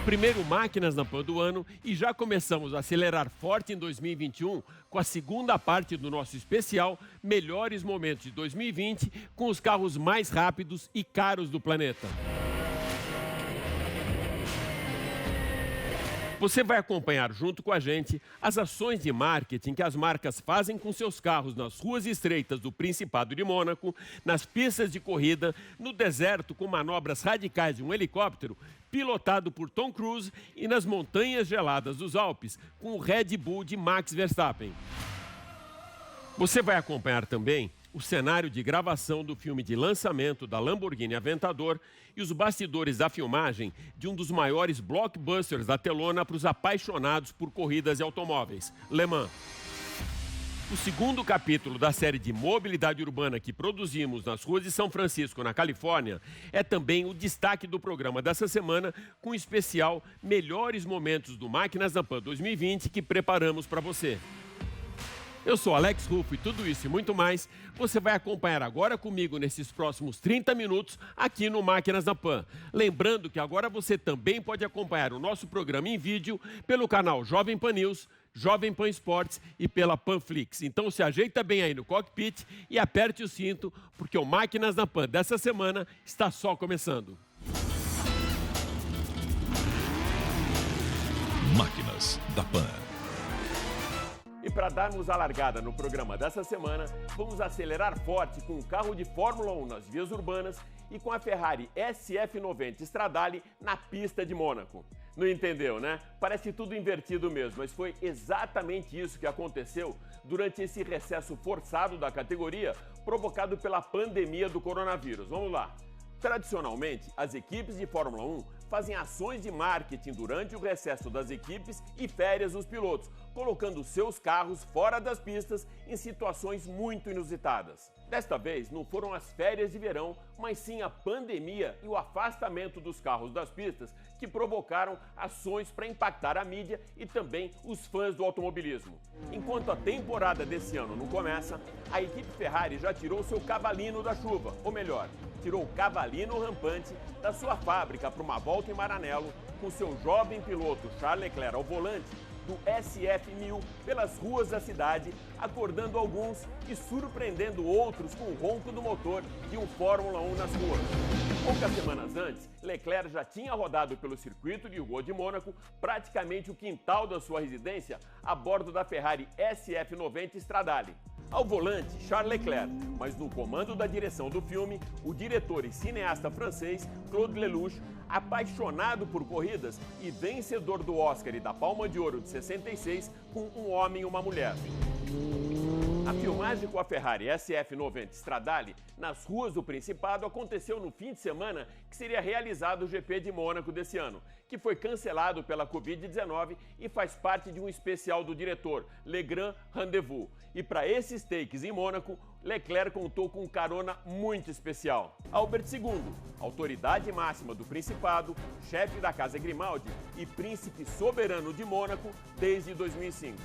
Primeiro Máquinas na Pan do ano e já começamos a acelerar forte em 2021 com a segunda parte do nosso especial Melhores Momentos de 2020 com os carros mais rápidos e caros do planeta. Você vai acompanhar junto com a gente as ações de marketing que as marcas fazem com seus carros nas ruas estreitas do Principado de Mônaco, nas pistas de corrida, no deserto com manobras radicais de um helicóptero, pilotado por Tom Cruise e nas montanhas geladas dos Alpes, com o Red Bull de Max Verstappen. Você vai acompanhar também o cenário de gravação do filme de lançamento da Lamborghini Aventador e os bastidores da filmagem de um dos maiores blockbusters da telona para os apaixonados por corridas e automóveis, Le Mans. O segundo capítulo da série de mobilidade urbana que produzimos nas ruas de São Francisco, na Califórnia, é também o destaque do programa dessa semana, com o especial Melhores Momentos do Máquinas na Pan 2020 que preparamos para você. Eu sou Alex Ruffo e tudo isso e muito mais você vai acompanhar agora comigo nesses próximos 30 minutos aqui no Máquinas na Pan. Lembrando que agora você também pode acompanhar o nosso programa em vídeo pelo canal Jovem Pan News, Jovem Pan Esportes e pela Panflix. Então se ajeita bem aí no cockpit e aperte o cinto, porque o Máquinas na Pan dessa semana está só começando. Máquinas da Pan. E para darmos a largada no programa dessa semana, vamos acelerar forte com o carro de Fórmula 1 nas vias urbanas e com a Ferrari SF90 Stradale na pista de Mônaco. Não entendeu, né? Parece tudo invertido mesmo, mas foi exatamente isso que aconteceu durante esse recesso forçado da categoria provocado pela pandemia do coronavírus. Vamos lá. Tradicionalmente, as equipes de Fórmula 1 fazem ações de marketing durante o recesso das equipes e férias dos pilotos, colocando seus carros fora das pistas em situações muito inusitadas. Desta vez, não foram as férias de verão, mas sim a pandemia e o afastamento dos carros das pistas que provocaram ações para impactar a mídia e também os fãs do automobilismo. Enquanto a temporada desse ano não começa, a equipe Ferrari já tirou seu cavalino da chuva, ou melhor, tirou o cavalino rampante da sua fábrica para uma volta em Maranello com seu jovem piloto Charles Leclerc ao volante do SF1000 pelas ruas da cidade, acordando alguns e surpreendendo outros com o ronco do motor de um Fórmula 1 nas ruas. Poucas semanas antes, Leclerc já tinha rodado pelo circuito de Rua de Mônaco, praticamente o quintal da sua residência, a bordo da Ferrari SF90 Stradale. Ao volante, Charles Leclerc, mas no comando da direção do filme, o diretor e cineasta francês Claude Lelouch, apaixonado por corridas e vencedor do Oscar e da Palma de Ouro de 66 com Um Homem e uma Mulher. A filmagem com a Ferrari SF90 Stradale nas ruas do Principado aconteceu no fim de semana que seria realizado o GP de Mônaco desse ano, que foi cancelado pela Covid-19 e faz parte de um especial do diretor, Le Grand Rendez-vous. E para esses takes em Mônaco, Leclerc contou com um carona muito especial. Albert II, autoridade máxima do Principado, chefe da Casa Grimaldi e príncipe soberano de Mônaco desde 2005.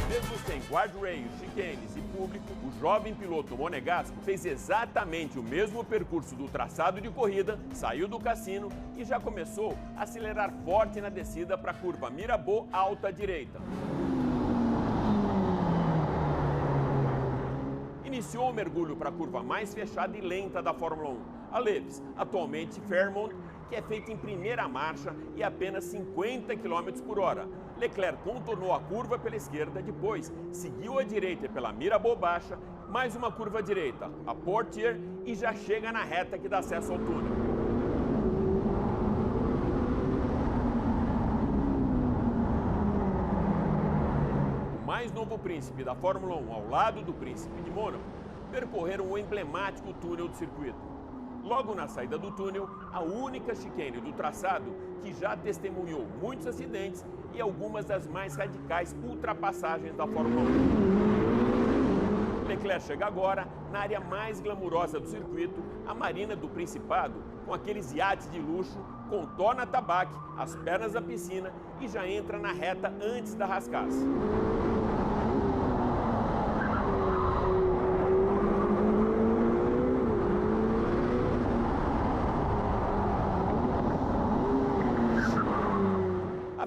Mesmo sem guardrails, chicanes e público, o jovem piloto monegasco fez exatamente o mesmo percurso do traçado de corrida, saiu do cassino e já começou a acelerar forte na descida para a curva Mirabeau alta à direita. Iniciou o mergulho para a curva mais fechada e lenta da Fórmula 1, a Lewis, atualmente Fairmont, que é feita em primeira marcha e apenas 50 km por hora. Leclerc contornou a curva pela esquerda, depois seguiu à direita pela Mirabeau baixa, mais uma curva à direita, a Portier, e já chega na reta que dá acesso ao túnel. O mais novo príncipe da Fórmula 1 ao lado do príncipe de Mônaco percorreram o emblemático túnel do circuito. Logo na saída do túnel, a única chicane do traçado que já testemunhou muitos acidentes e algumas das mais radicais ultrapassagens da Fórmula 1. Leclerc chega agora na área mais glamurosa do circuito, a Marina do Principado, com aqueles iates de luxo, contorna a tabaque, as pernas da piscina e já entra na reta antes da rascaça.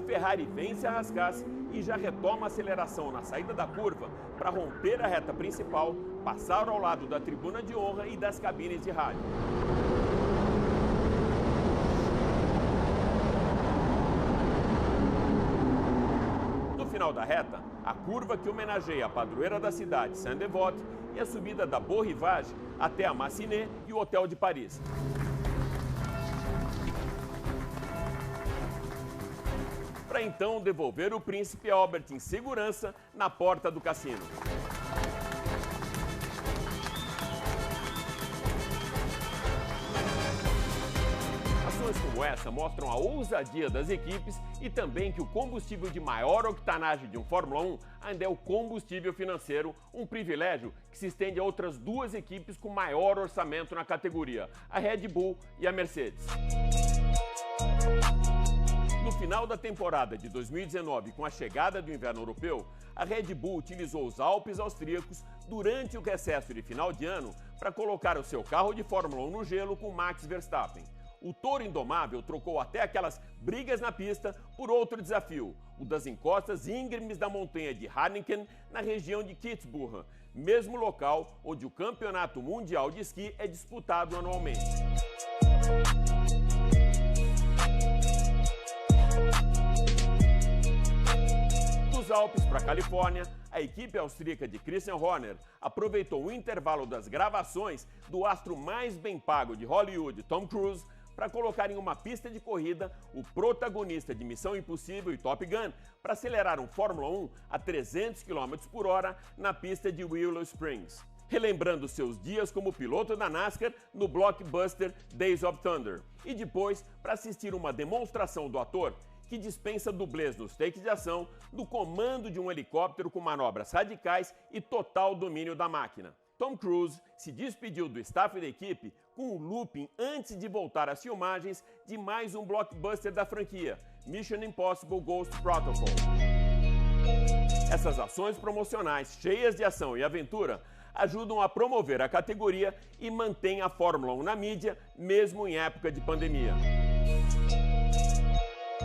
Ferrari vence a Rascasse e já retoma a aceleração na saída da curva para romper a reta principal, passar ao lado da tribuna de honra e das cabines de rádio. No final da reta, a curva que homenageia a padroeira da cidade, Saint-Devote, e a subida da Beau Rivage até a Massinet e o Hotel de Paris. Para então devolver o príncipe Albert em segurança na porta do cassino. Ações como essa mostram a ousadia das equipes e também que o combustível de maior octanagem de um Fórmula 1 ainda é o combustível financeiro, um privilégio que se estende a outras duas equipes com maior orçamento na categoria, a Red Bull e a Mercedes. No final da temporada de 2019, com a chegada do inverno europeu, a Red Bull utilizou os Alpes austríacos durante o recesso de final de ano para colocar o seu carro de Fórmula 1 no gelo com Max Verstappen. O touro indomável trocou até aquelas brigas na pista por outro desafio, o das encostas íngremes da montanha de Harniken, na região de Kitzbühel, mesmo local onde o Campeonato Mundial de Esqui é disputado anualmente. Dos Alpes para a Califórnia, a equipe austríaca de Christian Horner aproveitou o intervalo das gravações do astro mais bem pago de Hollywood, Tom Cruise, para colocar em uma pista de corrida o protagonista de Missão Impossível e Top Gun para acelerar um Fórmula 1 a 300 km por hora na pista de Willow Springs, relembrando seus dias como piloto da NASCAR no blockbuster Days of Thunder, e depois para assistir uma demonstração do ator que dispensa dublês nos takes de ação do comando de um helicóptero com manobras radicais e total domínio da máquina. Tom Cruise se despediu do staff da equipe com um looping antes de voltar às filmagens de mais um blockbuster da franquia, Mission Impossible Ghost Protocol. Essas ações promocionais cheias de ação e aventura ajudam a promover a categoria e mantêm a Fórmula 1 na mídia, mesmo em época de pandemia.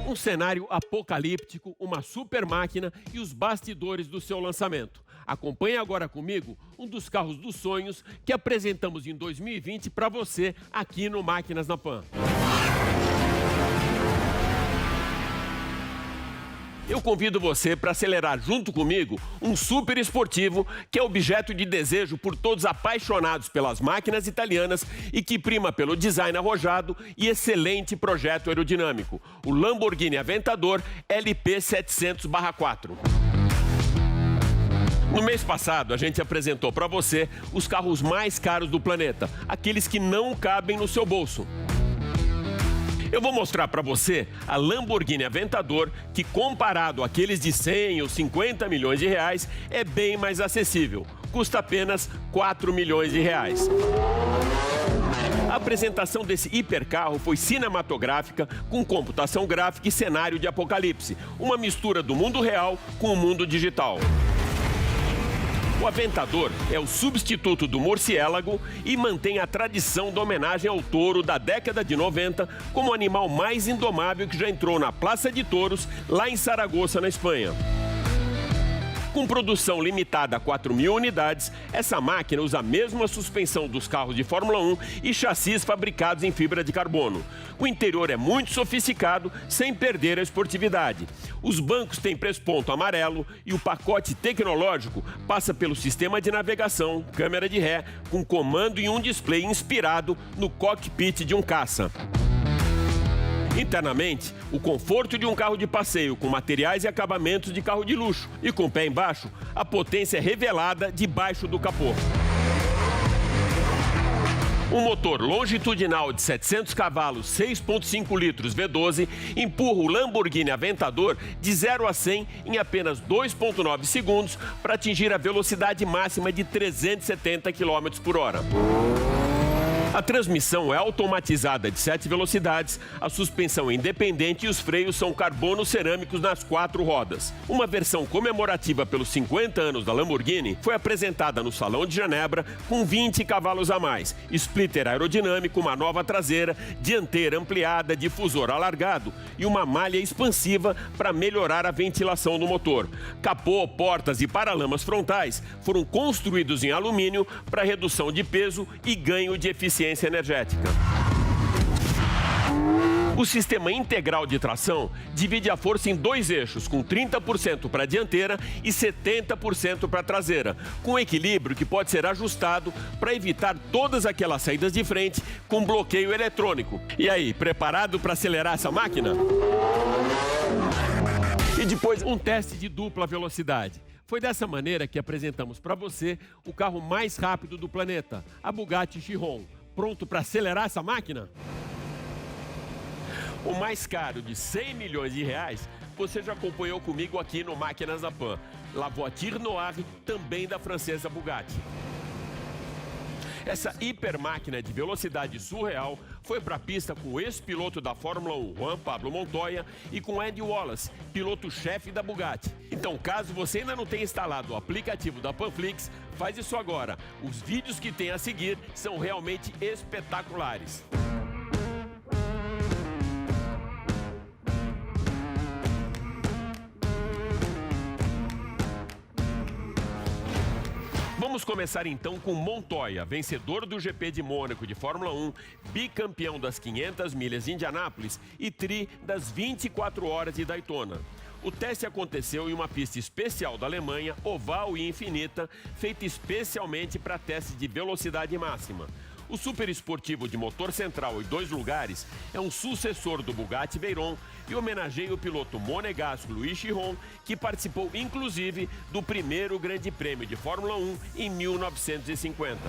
Um cenário apocalíptico, uma super máquina e os bastidores do seu lançamento. Acompanhe agora comigo um dos carros dos sonhos que apresentamos em 2020 para você aqui no Máquinas na Pan. Eu convido você para acelerar junto comigo um super esportivo que é objeto de desejo por todos apaixonados pelas máquinas italianas e que prima pelo design arrojado e excelente projeto aerodinâmico, o Lamborghini Aventador LP700/4. No mês passado, a gente apresentou para você os carros mais caros do planeta, aqueles que não cabem no seu bolso. Eu vou mostrar para você a Lamborghini Aventador, que comparado àqueles de 100 ou 50 milhões de reais, é bem mais acessível. Custa apenas 4 milhões de reais. A apresentação desse hipercarro foi cinematográfica, com computação gráfica e cenário de apocalipse, uma mistura do mundo real com o mundo digital. O Aventador é o substituto do morciélago e mantém a tradição da homenagem ao touro da década de 90 como o animal mais indomável que já entrou na Praça de Touros, lá em Saragoça, na Espanha. Com produção limitada a 4.000 unidades, essa máquina usa a mesma suspensão dos carros de Fórmula 1 e chassis fabricados em fibra de carbono. O interior é muito sofisticado, sem perder a esportividade. Os bancos têm press-ponto amarelo e o pacote tecnológico passa pelo sistema de navegação, câmera de ré, com comando e um display inspirado no cockpit de um caça. Internamente, o conforto de um carro de passeio com materiais e acabamentos de carro de luxo e com o pé embaixo, a potência é revelada debaixo do capô. Um motor longitudinal de 700 cavalos, 6,5 litros V12, empurra o Lamborghini Aventador de 0 a 100 em apenas 2,9 segundos para atingir a velocidade máxima de 370 km por hora. A transmissão é automatizada de 7 velocidades, a suspensão é independente e os freios são carbono cerâmicos nas 4 rodas. Uma versão comemorativa pelos 50 anos da Lamborghini foi apresentada no Salão de Genebra com 20 cavalos a mais, splitter aerodinâmico, uma nova traseira, dianteira ampliada, difusor alargado e uma malha expansiva para melhorar a ventilação do motor. Capô, portas e paralamas frontais foram construídos em alumínio para redução de peso e ganho de eficiência energética. O sistema integral de tração divide a força em 2 eixos, com 30% para a dianteira e 70% para a traseira, com equilíbrio que pode ser ajustado para evitar todas aquelas saídas de frente com bloqueio eletrônico. E aí, preparado para acelerar essa máquina? E depois, um teste de dupla velocidade. Foi dessa maneira que apresentamos para você o carro mais rápido do planeta, a Bugatti Chiron. Pronto para acelerar essa máquina? O mais caro, de 100 milhões de reais, você já acompanhou comigo aqui no Máquinas da Pan. La Voiture Noire, também da francesa Bugatti. Essa hipermáquina de velocidade surreal foi para a pista com o ex-piloto da Fórmula 1, Juan Pablo Montoya, e com Andy Wallace, piloto-chefe da Bugatti. Então, caso você ainda não tenha instalado o aplicativo da Panflix, faz isso agora. Os vídeos que tem a seguir são realmente espetaculares. Vamos começar então com Montoya, vencedor do GP de Mônaco de Fórmula 1, bicampeão das 500 milhas de Indianápolis e tri das 24 horas de Daytona. O teste aconteceu em uma pista especial da Alemanha, oval e infinita, feita especialmente para teste de velocidade máxima. O super esportivo de motor central e 2 lugares é um sucessor do Bugatti Veyron e homenageia o piloto monegasco Louis Chiron, que participou inclusive do primeiro Grande Prêmio de Fórmula 1 em 1950.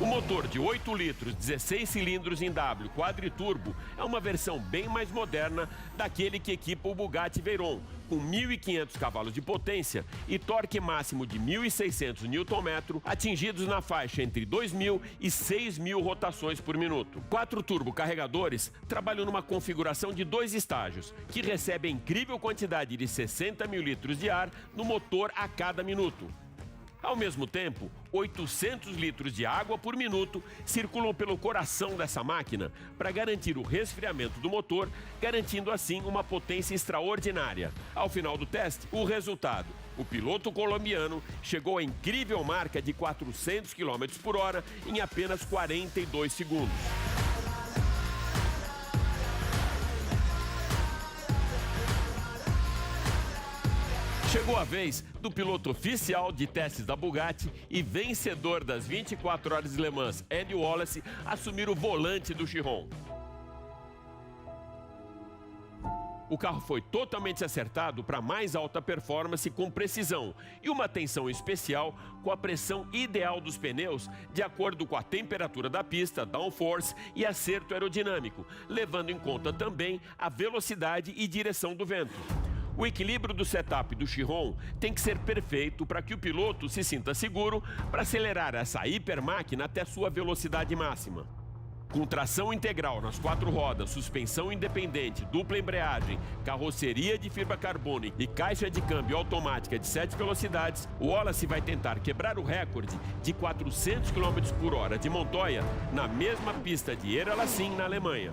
O motor de 8 litros, 16 cilindros em W, quadriturbo, é uma versão bem mais moderna daquele que equipa o Bugatti Veyron, com 1.500 cavalos de potência e torque máximo de 1.600 Nm, atingidos na faixa entre 2.000 e 6.000 rotações por minuto. 4 turbocarregadores trabalham numa configuração de 2 estágios, que recebe a incrível quantidade de 60 mil litros de ar no motor a cada minuto. Ao mesmo tempo, 800 litros de água por minuto circulam pelo coração dessa máquina para garantir o resfriamento do motor, garantindo assim uma potência extraordinária. Ao final do teste, o resultado: o piloto colombiano chegou à incrível marca de 400 km por hora em apenas 42 segundos. Chegou a vez do piloto oficial de testes da Bugatti e vencedor das 24 horas de Le Mans, Andy Wallace, assumir o volante do Chiron. O carro foi totalmente acertado para mais alta performance com precisão e uma atenção especial com a pressão ideal dos pneus de acordo com a temperatura da pista, downforce e acerto aerodinâmico, levando em conta também a velocidade e direção do vento. O equilíbrio do setup do Chiron tem que ser perfeito para que o piloto se sinta seguro para acelerar essa hipermáquina até sua velocidade máxima. Com tração integral nas 4 rodas, suspensão independente, dupla embreagem, carroceria de fibra carbono e caixa de câmbio automática de 7 velocidades, o Wallace vai tentar quebrar o recorde de 400 km por hora de Montoya na mesma pista de Erlassing, na Alemanha.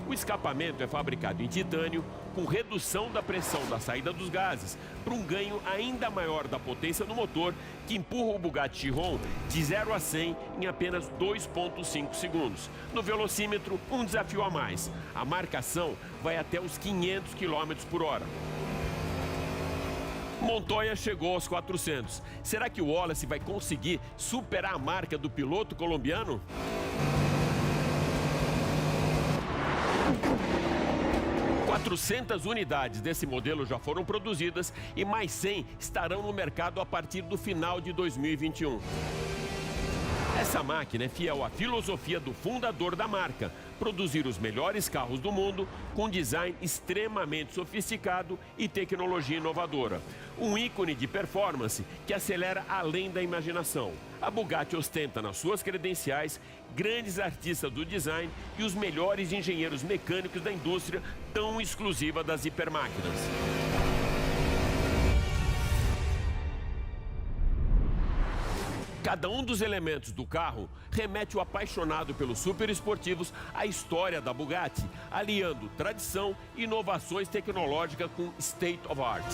O escapamento é fabricado em titânio, com redução da pressão da saída dos gases, para um ganho ainda maior da potência do motor, que empurra o Bugatti Chiron de 0 a 100 em apenas 2,5 segundos. No velocímetro, um desafio a mais. A marcação vai até os 500 km por hora. Montoya chegou aos 400. Será que o Wallace vai conseguir superar a marca do piloto colombiano? ...400 unidades desse modelo já foram produzidas e mais 100 estarão no mercado a partir do final de 2021. Essa máquina é fiel à filosofia do fundador da marca, produzir os melhores carros do mundo com design extremamente sofisticado e tecnologia inovadora. Um ícone de performance que acelera além da imaginação. A Bugatti ostenta nas suas credenciais grandes artistas do design e os melhores engenheiros mecânicos da indústria tão exclusiva das hipermáquinas. Cada um dos elementos do carro remete o apaixonado pelos superesportivos à história da Bugatti, aliando tradição e inovações tecnológicas com state of art.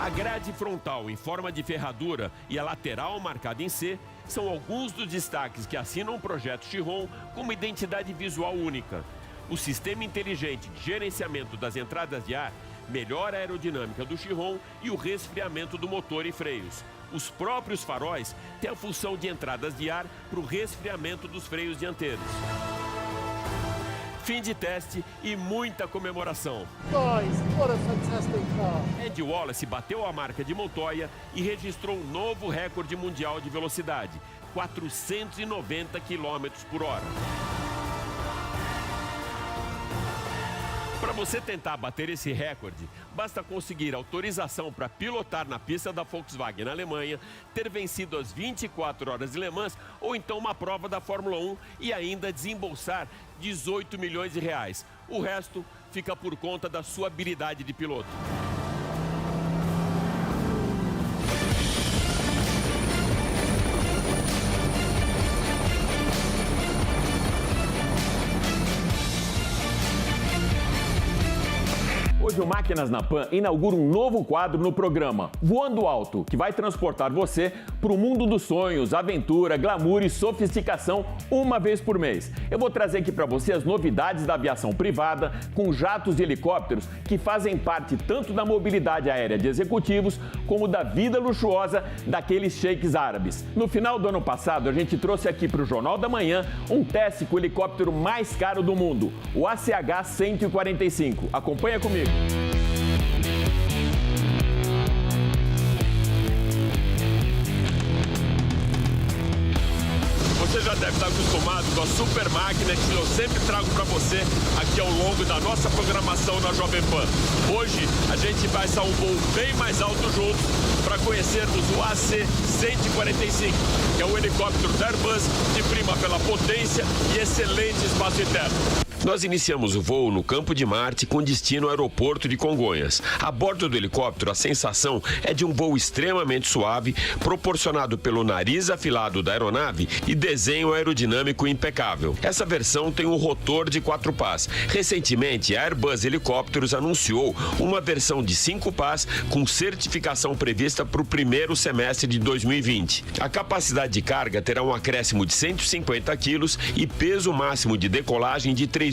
A grade frontal em forma de ferradura e a lateral marcada em C são alguns dos destaques que assinam o projeto Chiron com uma identidade visual única. O sistema inteligente de gerenciamento das entradas de ar melhora a aerodinâmica do Chiron e o resfriamento do motor e freios. Os próprios faróis têm a função de entradas de ar para o resfriamento dos freios dianteiros. Fim de teste e muita comemoração. Guys, what a fantastic car. Ed Wallace bateu a marca de Montoya e registrou um novo recorde mundial de velocidade, 490 km/h. Para você tentar bater esse recorde, basta conseguir autorização para pilotar na pista da Volkswagen na Alemanha, ter vencido as 24 horas de Le Mans ou então uma prova da Fórmula 1 e ainda desembolsar 18 milhões de reais. O resto fica por conta da sua habilidade de piloto. Hoje o Máquinas na Pan inaugura um novo quadro no programa, Voando Alto, que vai transportar você para o mundo dos sonhos, aventura, glamour e sofisticação uma vez por mês. Eu vou trazer aqui para você as novidades da aviação privada, com jatos e helicópteros que fazem parte tanto da mobilidade aérea de executivos, como da vida luxuosa daqueles sheiks árabes. No final do ano passado, a gente trouxe aqui para o Jornal da Manhã um teste com o helicóptero mais caro do mundo, o ACH-145. Acompanha comigo. Você já deve estar acostumado com a super máquina que eu sempre trago para você aqui ao longo da nossa programação na Jovem Pan. Hoje a gente vai estar um voo bem mais alto juntos para conhecermos o AC-145, que é o helicóptero da Airbus que prima pela potência e excelente espaço interno. Nós iniciamos o voo no Campo de Marte com destino ao aeroporto de Congonhas. A bordo do helicóptero, a sensação é de um voo extremamente suave, proporcionado pelo nariz afilado da aeronave e desenho aerodinâmico impecável. Essa versão tem um rotor de 4 pás. Recentemente, a Airbus Helicópteros anunciou uma versão de 5 pás com certificação prevista para o primeiro semestre de 2020. A capacidade de carga terá um acréscimo de 150 quilos e peso máximo de decolagem de 3.800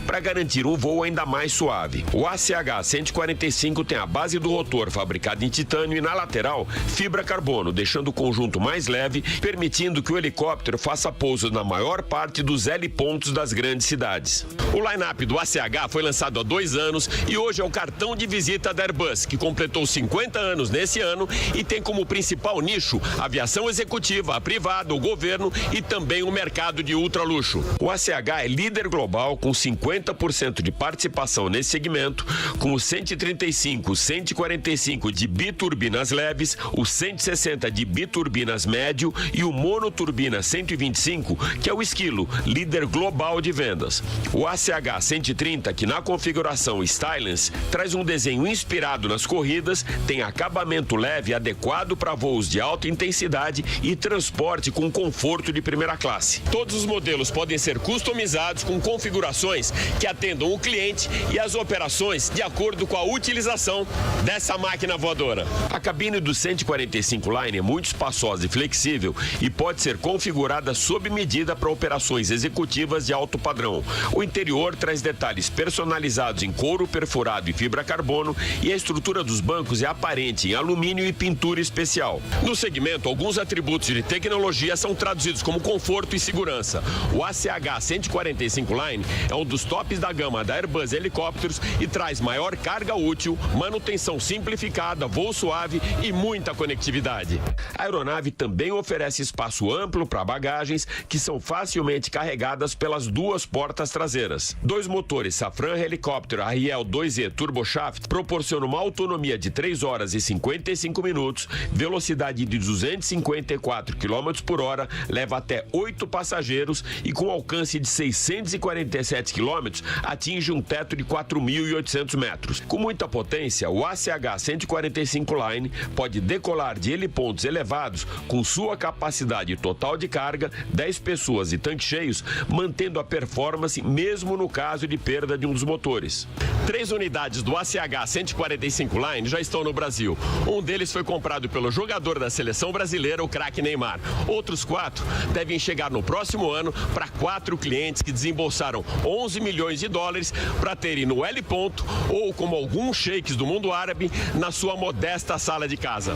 para garantir um voo ainda mais suave. O ACH-145 tem a base do rotor fabricada em titânio e na lateral fibra carbono, deixando o conjunto mais leve, permitindo que o helicóptero faça pousos na maior parte dos helipontos das grandes cidades. O line-up do ACH foi lançado há 2 anos e hoje é o cartão de visita da Airbus, que completou 50 anos nesse ano e tem como principal nicho a aviação executiva, a privada, o governo e também o mercado de ultraluxo. O ACH é líder global com 50% de participação nesse segmento, com o 135, 145 de biturbinas leves, o 160 de biturbinas médio e o monoturbina 125, que é o esquilo, líder global de vendas. O ACH 130, que na configuração Stylance traz um desenho inspirado nas corridas, tem acabamento leve adequado para voos de alta intensidade e transporte com conforto de primeira classe. Todos os modelos podem ser customizados com configurações que atendam o cliente e as operações de acordo com a utilização dessa máquina voadora. A cabine do 145 Line é muito espaçosa e flexível e pode ser configurada sob medida para operações executivas de alto padrão. O interior traz detalhes personalizados em couro perfurado e fibra carbono e a estrutura dos bancos é aparente em alumínio e pintura especial. No segmento, alguns atributos de tecnologia são traduzidos como conforto e segurança. O ACH 145 5045 Line é um dos tops da gama da Airbus Helicópteros e traz maior carga útil, manutenção simplificada, voo suave e muita conectividade. A aeronave também oferece espaço amplo para bagagens que são facilmente carregadas pelas duas portas traseiras. Dois motores Safran Helicopter Ariel 2E Turboshaft proporcionam uma autonomia de 3 horas e 55 minutos, velocidade de 254 km por hora, leva até 8 passageiros e com alcance de 647 km atinge um teto de 4.800 metros. Com muita potência, o ACH 145 Line pode decolar de helipontos elevados com sua capacidade total de carga, 10 pessoas e tanques cheios, mantendo a performance mesmo no caso de perda de um dos motores. 3 unidades do ACH 145 Line já estão no Brasil. Um deles foi comprado pelo jogador da seleção brasileira, o craque Neymar. Outros 4 devem chegar no próximo ano para 4 clientes que desembolsaram 11 milhões de dólares para terem no heliponto ou, como alguns sheiks do mundo árabe, na sua modesta sala de casa.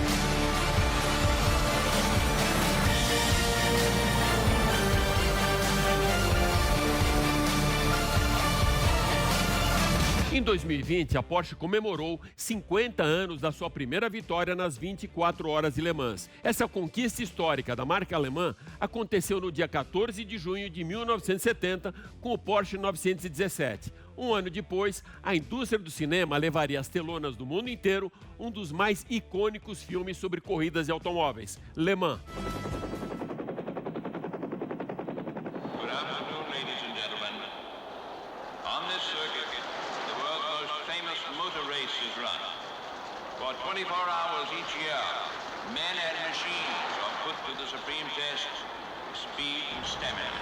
Em 2020, a Porsche comemorou 50 anos da sua primeira vitória nas 24 horas de Le Mans. Essa conquista histórica da marca alemã aconteceu no dia 14 de junho de 1970 com o Porsche 917. Um ano depois, a indústria do cinema levaria às telonas do mundo inteiro um dos mais icônicos filmes sobre corridas de automóveis, Le Mans. Good afternoon, ladies and gentlemen. On this circuit, the world's most famous motor race is run. For 24 hours each year, men and machines are put to the supreme test, speed and stamina.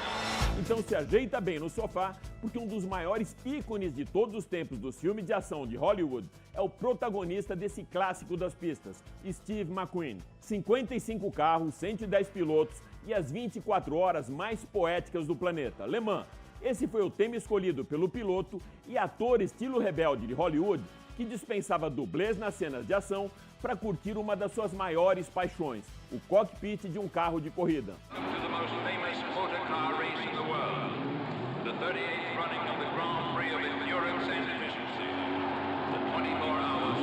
Então se ajeita bem no sofá, porque um dos maiores ícones de todos os tempos dos filmes de ação de Hollywood é o protagonista desse clássico das pistas, Steve McQueen. 55 carros, 110 pilotos e as 24 horas mais poéticas do planeta, Le Mans. Esse foi o tema escolhido pelo piloto e ator estilo rebelde de Hollywood, que dispensava dublês nas cenas de ação para curtir uma das suas maiores paixões, o cockpit de um carro de corrida. To the most famous motor car race in the world, the 38th running of the Grand Prix of Endurance and Efficiency, the 24 Hours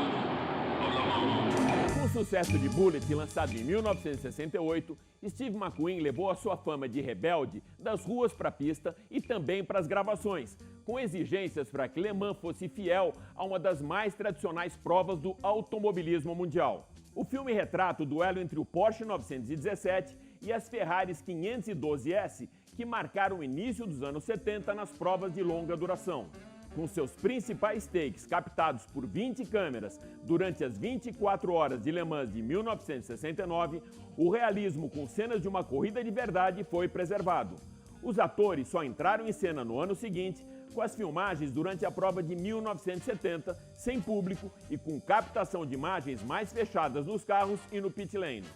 of Le Mans. Com o sucesso de Bullitt, lançado em 1968, Steve McQueen levou a sua fama de rebelde das ruas para a pista e também para as gravações, com exigências para que Le Mans fosse fiel a uma das mais tradicionais provas do automobilismo mundial. O filme retrata o duelo entre o Porsche 917 e as Ferraris 512S, que marcaram o início dos anos 70 nas provas de longa duração. Com seus principais takes captados por 20 câmeras durante as 24 horas de Le Mans de 1969, o realismo com cenas de uma corrida de verdade foi preservado. Os atores só entraram em cena no ano seguinte, com as filmagens durante a prova de 1970, sem público e com captação de imagens mais fechadas nos carros e no pit lane.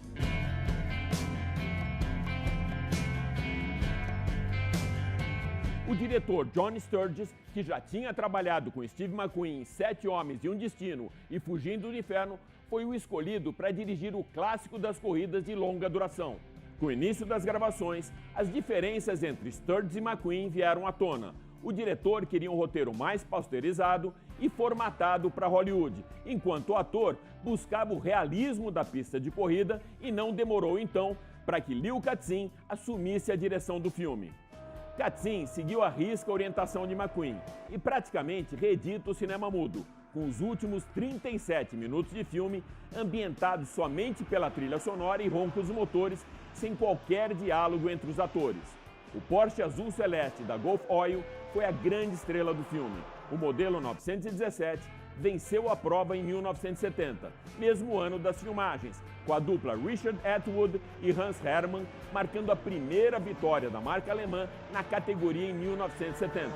O diretor John Sturges, que já tinha trabalhado com Steve McQueen em 7 Homens e um Destino e Fugindo do Inferno, foi o escolhido para dirigir o clássico das corridas de longa duração. Com o início das gravações, as diferenças entre Sturges e McQueen vieram à tona. O diretor queria um roteiro mais pasteurizado e formatado para Hollywood, enquanto o ator buscava o realismo da pista de corrida e não demorou então para que Liu Katzin assumisse a direção do filme. Katzin seguiu à risca a orientação de McQueen e praticamente reedita o cinema mudo, com os últimos 37 minutos de filme ambientados somente pela trilha sonora e roncos dos motores, sem qualquer diálogo entre os atores. O Porsche Azul Celeste da Gulf Oil foi a grande estrela do filme. O modelo 917 venceu a prova em 1970, mesmo ano das filmagens, com a dupla Richard Atwood e Hans Hermann marcando a primeira vitória da marca alemã na categoria em 1970.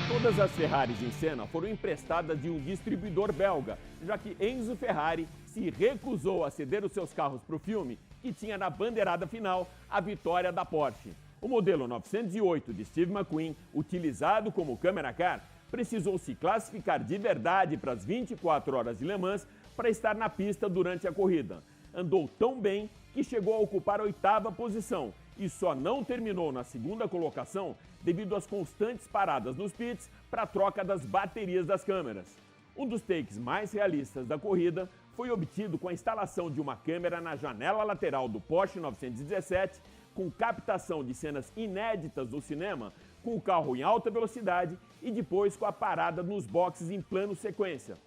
Todas as Ferraris em cena foram emprestadas de um distribuidor belga, já que Enzo Ferrari se recusou a ceder os seus carros para o filme, que tinha na bandeirada final a vitória da Porsche. O modelo 908 de Steve McQueen, utilizado como câmera car, precisou se classificar de verdade para as 24 horas de Le Mans para estar na pista durante a corrida. Andou tão bem que chegou a ocupar a 8ª posição e só não terminou na segunda colocação devido às constantes paradas nos pits para a troca das baterias das câmeras. Um dos takes mais realistas da corrida foi obtido com a instalação de uma câmera na janela lateral do Porsche 917, com captação de cenas inéditas do cinema, com o carro em alta velocidade e depois com a parada nos boxes em plano sequência.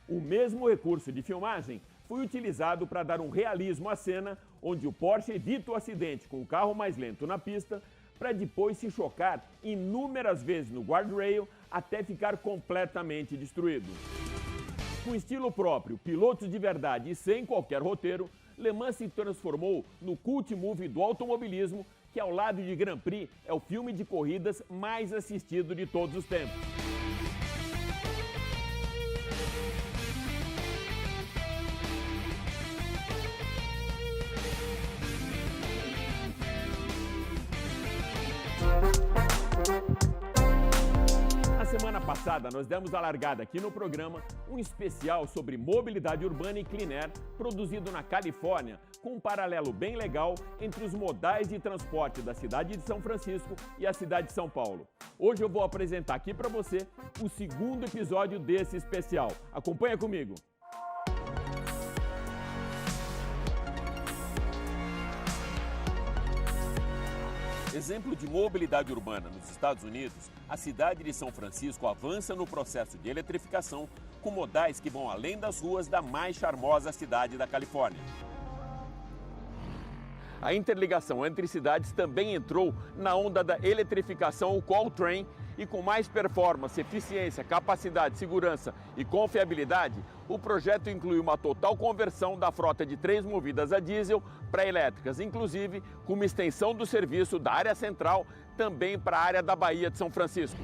O mesmo recurso de filmagem foi utilizado para dar um realismo à cena onde o Porsche evita o acidente com o carro mais lento na pista, para depois se chocar inúmeras vezes no guardrail até ficar completamente destruído. Com estilo próprio, pilotos de verdade e sem qualquer roteiro, Le Mans se transformou no cult movie do automobilismo, que ao lado de Grand Prix é o filme de corridas mais assistido de todos os tempos. Na semana passada, nós demos a largada aqui no programa um especial sobre mobilidade urbana e clean air, produzido na Califórnia, com um paralelo bem legal entre os modais de transporte da cidade de São Francisco e a cidade de São Paulo. Hoje eu vou apresentar aqui para você o segundo episódio desse especial. Acompanha comigo! Exemplo de mobilidade urbana nos Estados Unidos, a cidade de São Francisco avança no processo de eletrificação com modais que vão além das ruas da mais charmosa cidade da Califórnia. A interligação entre cidades também entrou na onda da eletrificação, o Qualtrain, e com mais performance, eficiência, capacidade, segurança e confiabilidade, o projeto inclui uma total conversão da frota de trens movidas a diesel para elétricas, inclusive com uma extensão do serviço da área central também para a área da Baía de São Francisco.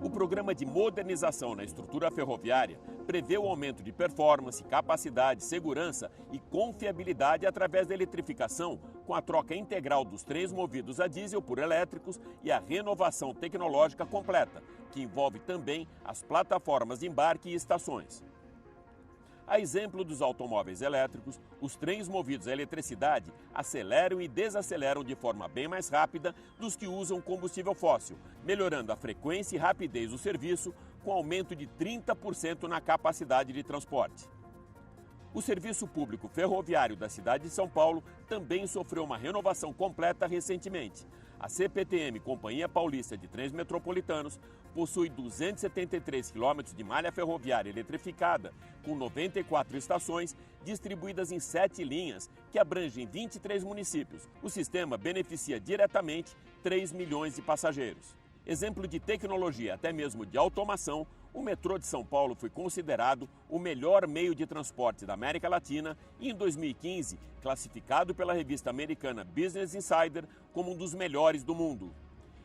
O programa de modernização na estrutura ferroviária prevê o aumento de performance, capacidade, segurança e confiabilidade através da eletrificação, com a troca integral dos trens movidos a diesel por elétricos e a renovação tecnológica completa, que envolve também as plataformas de embarque e estações. A exemplo dos automóveis elétricos, os trens movidos a eletricidade aceleram e desaceleram de forma bem mais rápida dos que usam combustível fóssil, melhorando a frequência e rapidez do serviço, com aumento de 30% na capacidade de transporte. O serviço público ferroviário da cidade de São Paulo também sofreu uma renovação completa recentemente. A CPTM, Companhia Paulista de Trens Metropolitanos, possui 273 quilômetros de malha ferroviária eletrificada, com 94 estações distribuídas em 7 linhas, que abrangem 23 municípios. O sistema beneficia diretamente 3 milhões de passageiros. Exemplo de tecnologia, até mesmo de automação, o metrô de São Paulo foi considerado o melhor meio de transporte da América Latina e, em 2015, classificado pela revista americana Business Insider como um dos melhores do mundo.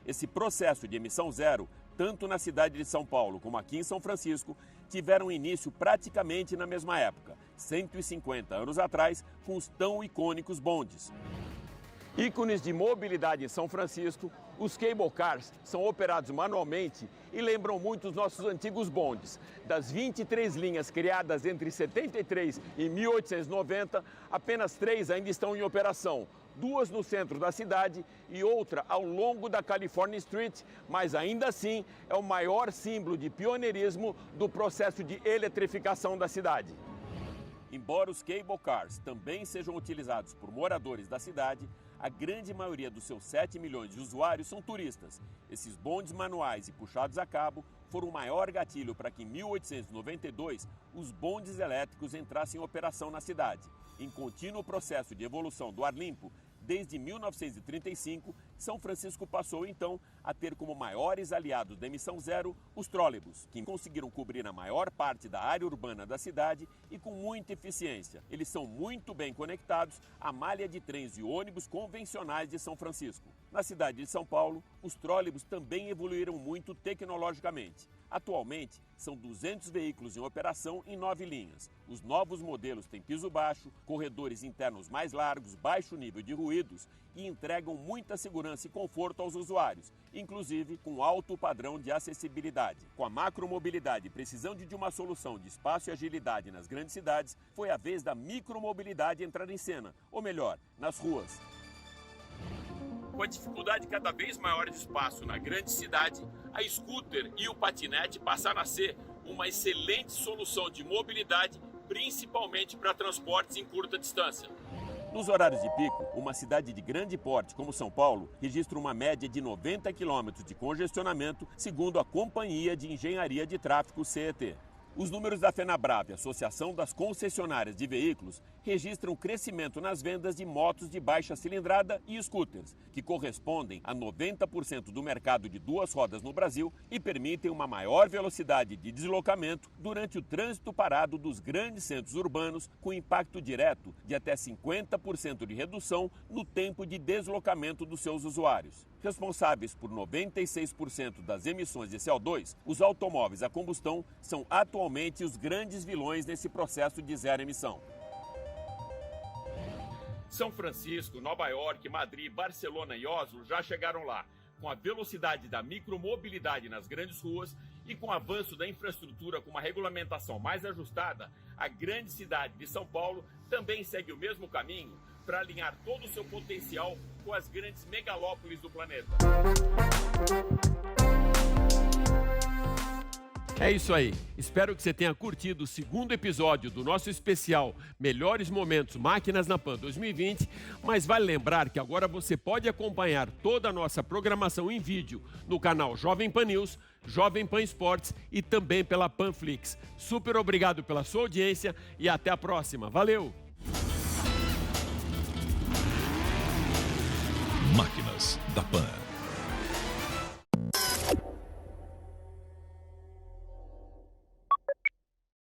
Esse processo de emissão zero, tanto na cidade de São Paulo como aqui em São Francisco, tiveram início praticamente na mesma época, 150 anos atrás, com os tão icônicos bondes. Ícones de mobilidade em São Francisco, os cable cars são operados manualmente e lembram muito os nossos antigos bondes. Das 23 linhas criadas entre 73 e 1890, apenas 3 ainda estão em operação. 2 no centro da cidade e outra ao longo da California Street, mas ainda assim é o maior símbolo de pioneirismo do processo de eletrificação da cidade. Embora os cable cars também sejam utilizados por moradores da cidade, a grande maioria dos seus 7 milhões de usuários são turistas. Esses bondes manuais e puxados a cabo foram o maior gatilho para que em 1892 os bondes elétricos entrassem em operação na cidade. Em contínuo processo de evolução do ar limpo, desde 1935, São Francisco passou então a ter como maiores aliados da emissão zero os trólebus, que conseguiram cobrir a maior parte da área urbana da cidade e com muita eficiência. Eles são muito bem conectados à malha de trens e ônibus convencionais de São Francisco. Na cidade de São Paulo, os trólebus também evoluíram muito tecnologicamente. Atualmente, são 200 veículos em operação em 9 linhas. Os novos modelos têm piso baixo, corredores internos mais largos, baixo nível de ruídos e entregam muita segurança e conforto aos usuários, inclusive com alto padrão de acessibilidade. Com a macromobilidade precisando de uma solução de espaço e agilidade nas grandes cidades, foi a vez da micromobilidade entrar em cena, ou melhor, nas ruas. Com a dificuldade cada vez maior de espaço na grande cidade, a scooter e o patinete passaram a ser uma excelente solução de mobilidade, principalmente para transportes em curta distância. Nos horários de pico, uma cidade de grande porte como São Paulo registra uma média de 90 quilômetros de congestionamento, segundo a Companhia de Engenharia de Tráfego CET. Os números da FenaBrave, Associação das Concessionárias de Veículos, registram crescimento nas vendas de motos de baixa cilindrada e scooters, que correspondem a 90% do mercado de duas rodas no Brasil e permitem uma maior velocidade de deslocamento durante o trânsito parado dos grandes centros urbanos, com impacto direto de até 50% de redução no tempo de deslocamento dos seus usuários. Responsáveis por 96% das emissões de CO2, os automóveis a combustão são atualmente os grandes vilões nesse processo de zero emissão. São Francisco, Nova York, Madrid, Barcelona e Oslo já chegaram lá. Com a velocidade da micromobilidade nas grandes ruas e com o avanço da infraestrutura com uma regulamentação mais ajustada, a grande cidade de São Paulo também segue o mesmo caminho para alinhar todo o seu potencial com as grandes megalópolis do planeta. É isso aí. Espero que você tenha curtido o segundo episódio do nosso especial Melhores Momentos Máquinas na Pan 2020, mas vale lembrar que agora você pode acompanhar toda a nossa programação em vídeo no canal Jovem Pan News, Jovem Pan Esportes e também pela Panflix. Super obrigado pela sua audiência e até a próxima. Valeu! Máquinas da Pan.